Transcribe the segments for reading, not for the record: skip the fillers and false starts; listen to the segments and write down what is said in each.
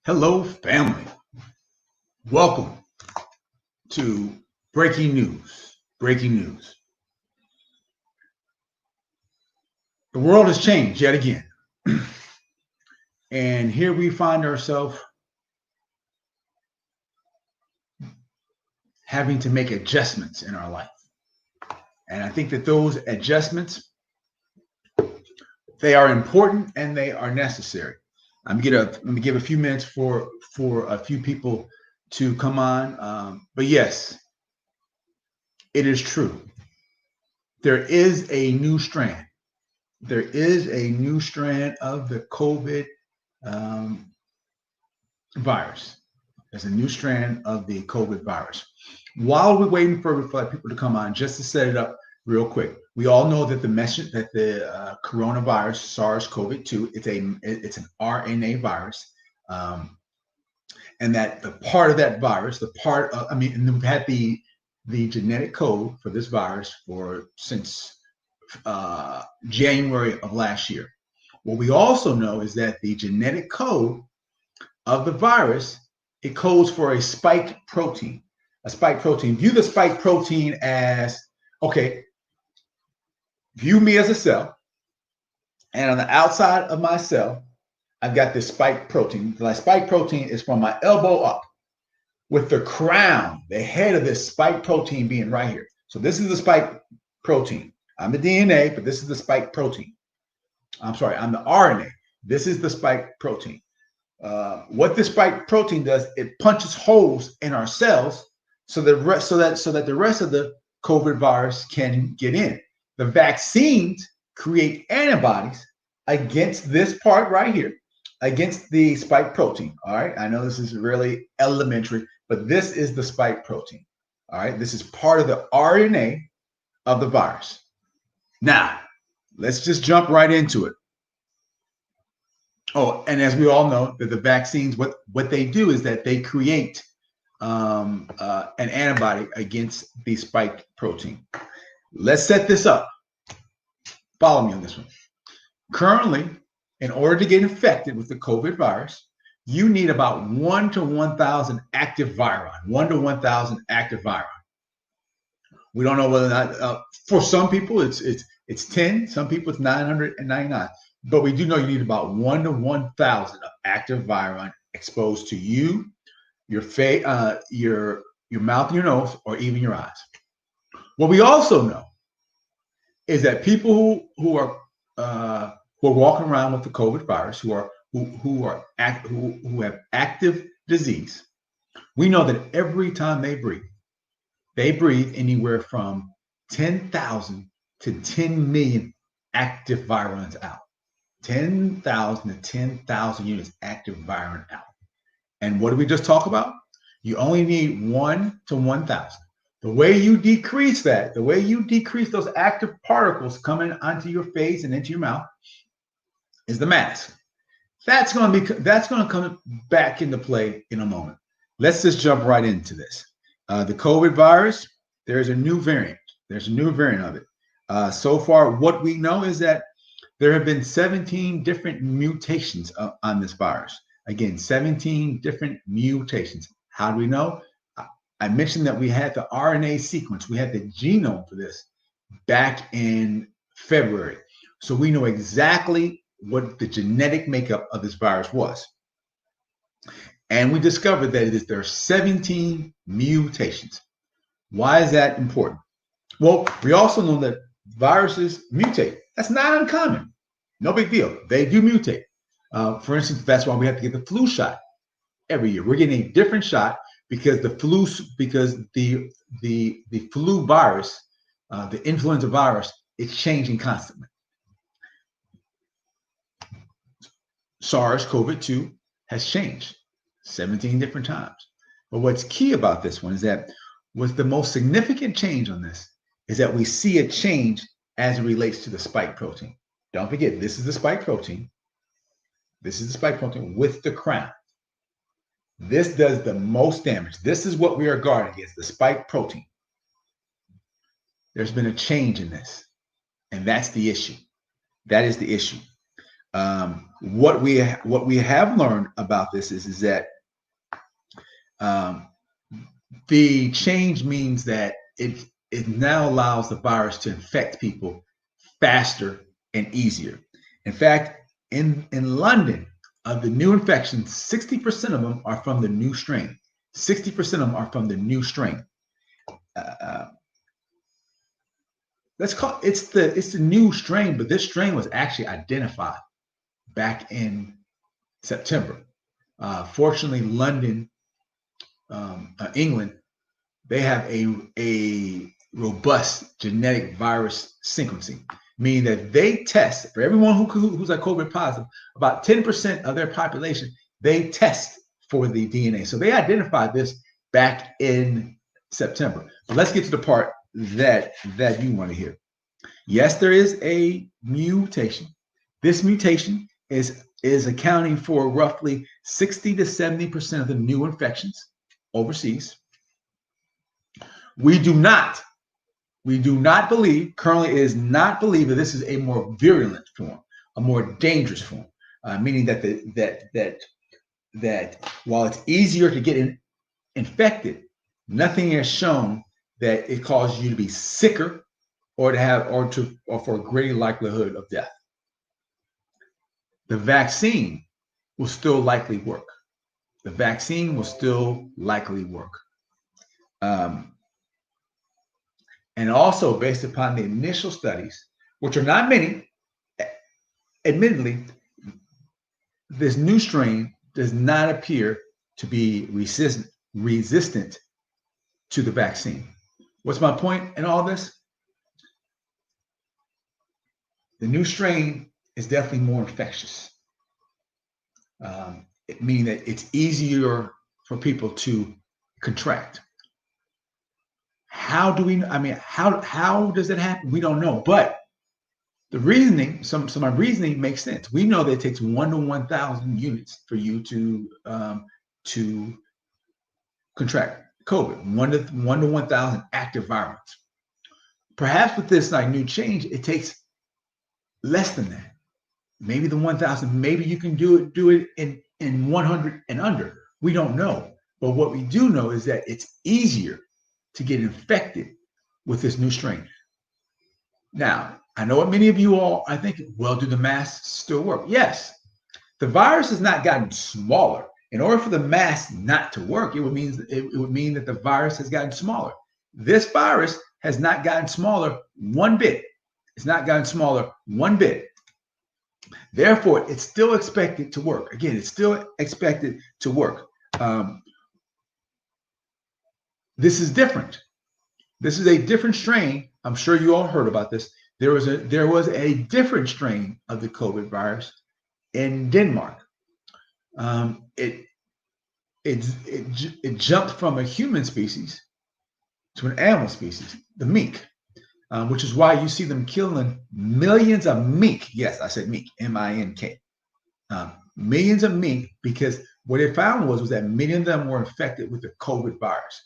Hello, family. Welcome to Breaking News. Breaking News. The world has changed yet again. And here we find ourselves having to make adjustments in our life. And I think that those adjustments, they are important and they are necessary. I'm gonna give a few minutes for a few people to come on. But yes, it is true. There is a new strand. There is a new strand of the COVID virus. There's a new strand of the COVID virus. While we're waiting for people to come on, just to set it up real quick, we all know that the coronavirus, SARS-CoV-2, it's an RNA virus, and that the part of that virus, and we've had the genetic code for this virus since January of last year. What we also know is that the genetic code of the virus, it codes for a spike protein. A spike protein. View the spike protein as, okay, view me as a cell, and on the outside of my cell, I've got this spike protein. The spike protein is from my elbow up, with the crown, the head of this spike protein being right here. So this is the spike protein. I'm the DNA, but this is the spike protein. I'm sorry, I'm the RNA. This is the spike protein. What this spike protein does, it punches holes in our cells so that the rest of the COVID virus can get in. The vaccines create antibodies against this part right here, against the spike protein. All right, I know this is really elementary, but this is the spike protein. All right, this is part of the RNA of the virus. Now, let's just jump right into it. Oh, and as we all know, that the vaccines, what they do is that they create an antibody against the spike protein. Let's set this up. Follow me on this one. Currently, in order to get infected with the COVID virus, you need about 1 to 1,000 active virion. 1 to 1,000 active virion. We don't know whether or not, for some people it's 10, some people it's 999. But we do know you need about 1 to 1,000 of active virion exposed to you, your face, your mouth and your nose, or even your eyes. What we also know is that people who are walking around with the COVID virus, who have active disease, we know that every time they breathe anywhere from 10,000 to 10 million active virions out. 10,000 to 10,000 units active virion out. And what did we just talk about? You only need 1 to 1,000. The way you decrease that, the way you decrease those active particles coming onto your face and into your mouth, is the mask. That's going to come back into play in a moment. Let's just jump right into this. The COVID virus, there's a new variant. There's a new variant of it. So far, what we know is that there have been 17 different mutations on this virus. Again, 17 different mutations. How do we know? I mentioned that we had the RNA sequence. We had the genome for this back in February. So we know exactly what the genetic makeup of this virus was. And we discovered that there are 17 mutations. Why is that important? Well, we also know that viruses mutate. That's not uncommon. No big deal. They do mutate. For instance, that's why we have to get the flu shot every year. We're getting a different shot because the flu virus, the influenza virus, it's changing constantly. SARS-CoV-2 has changed 17 different times. But what's key about this one is that the most significant change on this is that we see a change as it relates to the spike protein. Don't forget, this is the spike protein. This is the spike protein with the crown. This does the most damage. This is what we are guarding against, the spike protein. There's been a change in this, and that's the issue. That is the issue. What we have learned about this is that the change means that it now allows the virus to infect people faster and easier. In fact, in London, of the new infections, 60% of them are from the new strain. 60% of them are from the new strain. Let's call it's the new strain, but this strain was actually identified back in September. Fortunately, London, England, they have a robust genetic virus sequencing, meaning that they test for everyone who's like COVID positive. About 10% of their population, they test for the DNA. So they identified this back in September. But let's get to the part that you want to hear. Yes, there is a mutation. This mutation is accounting for roughly 60 to 70% of the new infections overseas. We do not believe, currently it is not believed that this is a more virulent form, a more dangerous form, meaning that while it's easier to get infected, nothing has shown that it causes you to be sicker or for a greater likelihood of death. The vaccine will still likely work. The vaccine will still likely work. And also based upon the initial studies, which are not many, admittedly, this new strain does not appear to be resistant to the vaccine. What's my point in all this? The new strain is definitely more infectious, meaning that it's easier for people to contract. How do we? I mean, how does that happen? We don't know. But the reasoning, some of my reasoning makes sense. We know that it takes 1 to 1,000 units for you to contract COVID. 1 to 1,000 active virus. Perhaps with this like new change, it takes less than that. Maybe the 1,000. Maybe you can do it in 100 and under. We don't know. But what we do know is that it's easier to get infected with this new strain. Now, I know what many of you all are thinking, well, do the masks still work? Yes. The virus has not gotten smaller. In order for the mask not to work, it would mean that the virus has gotten smaller. This virus has not gotten smaller one bit. It's not gotten smaller one bit. Therefore, it's still expected to work. Again, it's still expected to work. This is different. This is a different strain. I'm sure you all heard about this. There was a different strain of the COVID virus in Denmark. It jumped from a human species to an animal species, the mink, which is why you see them killing millions of mink. Yes, I said mink, M-I-N-K. Millions of mink, because what it found was that many of them were infected with the COVID virus.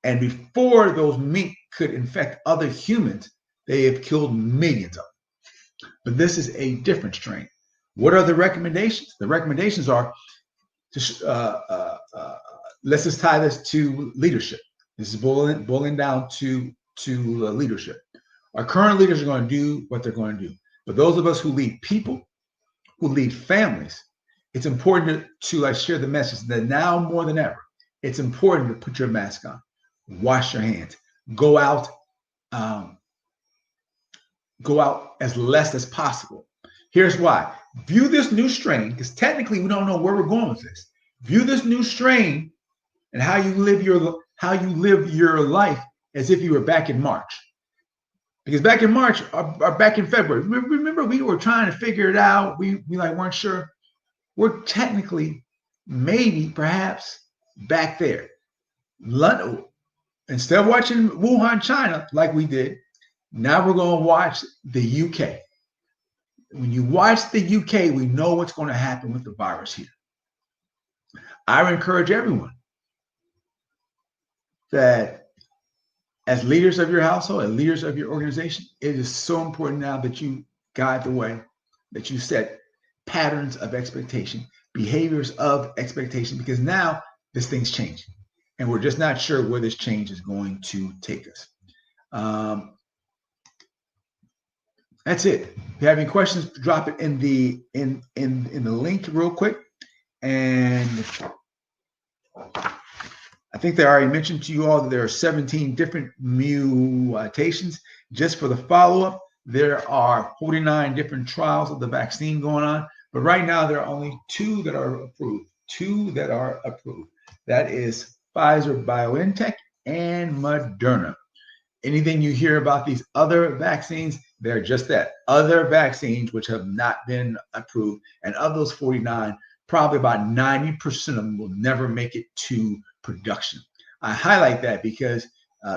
And before those mink could infect other humans, they have killed millions of them. But this is a different strain. What are the recommendations? The recommendations are, let's just tie this to leadership. This is boiling down to leadership. Our current leaders are going to do what they're going to do. But those of us who lead people, who lead families, it's important to share the message that now more than ever, it's important to put your mask on. Wash your hands. Go out as less as possible. Here's why. View this new strain, because technically we don't know where we're going with this. View this new strain and how you live your life as if you were back in March. Because back in March or back in February, remember we were trying to figure it out. We weren't sure. We're technically, maybe, perhaps back there. London. Instead of watching Wuhan, China, like we did, now we're going to watch the UK. When you watch the UK, we know what's going to happen with the virus here. I encourage everyone that as leaders of your household, as leaders of your organization, it is so important now that you guide the way, that you set patterns of expectation, behaviors of expectation, because now this thing's changing and we're just not sure where this change is going to take us. That's it. If you have any questions, drop it in the link real quick. And I think they already mentioned to you all that there are 17 different mutations. Just for the follow-up, there are 49 different trials of the vaccine going on. But right now, there are only 2 that are approved. 2 that are approved. That is Pfizer BioNTech and Moderna. Anything you hear about these other vaccines, they're just that, other vaccines which have not been approved. And of those 49, probably about 90% of them will never make it to production. I highlight that because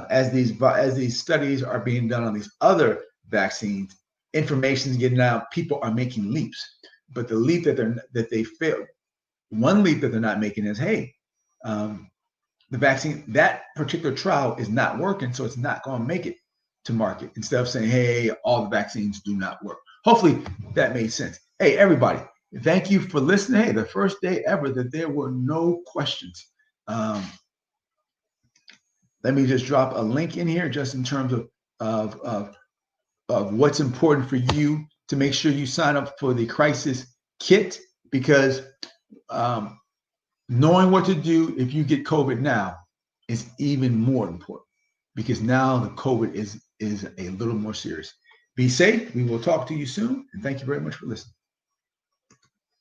as these studies are being done on these other vaccines, information is getting out. People are making leaps, but the leap that they failed, one leap that they're not making is, hey, the vaccine, that particular trial is not working, so it's not going to make it to market. Instead of saying, hey, all the vaccines do not work. Hopefully that made sense. Hey, everybody, thank you for listening. Hey, the first day ever that there were no questions. Let me just drop a link in here just in terms of what's important for you to make sure you sign up for the crisis kit, because knowing what to do if you get COVID now is even more important, because now the COVID is a little more serious. Be safe. We will talk to you soon. And thank you very much for listening.